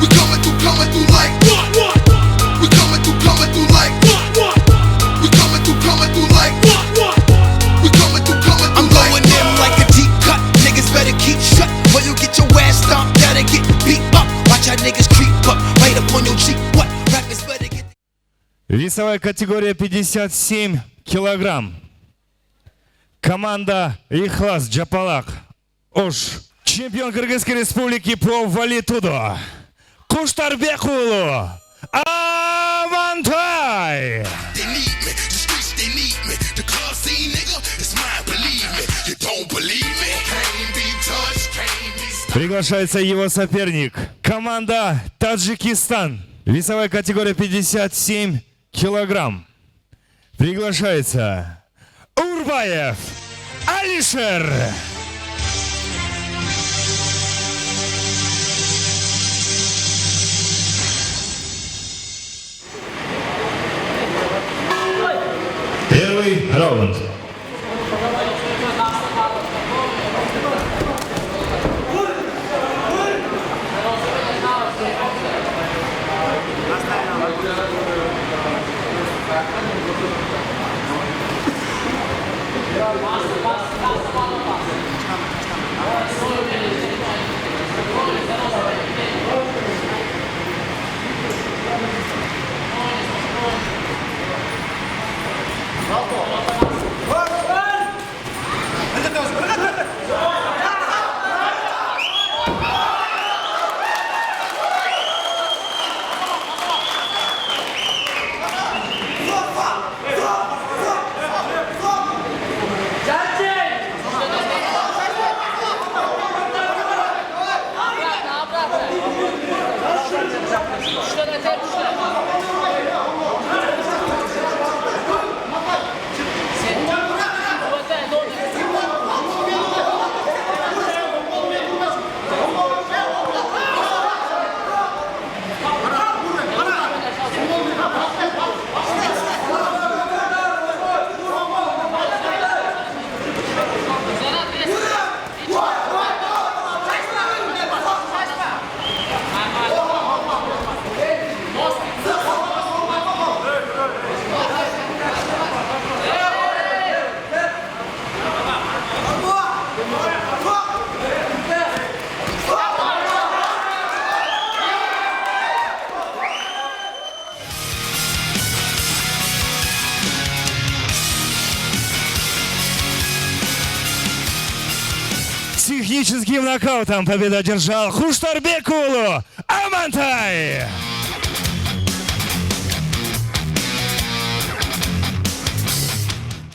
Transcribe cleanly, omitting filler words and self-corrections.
We coming through like what? We coming through like what? We coming through like what? We coming through I'm going in like a deep cut. Niggas better keep shut, or you'll get your ass stomped out and get beat up. Watch how niggas creep up, right up on your cheek. What? Rappers better get. Весовая категория 57 килограмм. Команда Ихлас Джапалак. Ош. Чемпион Кыргызской республики по валитудо. Куштарбекулу Амантай. Приглашается его соперник. Команда Таджикистан. Весовая категория 57 килограмм. Приглашается Урбаев Алишер. Первый раунд. Техническим нокаутом победу одержал Куштарбекулу Амантай.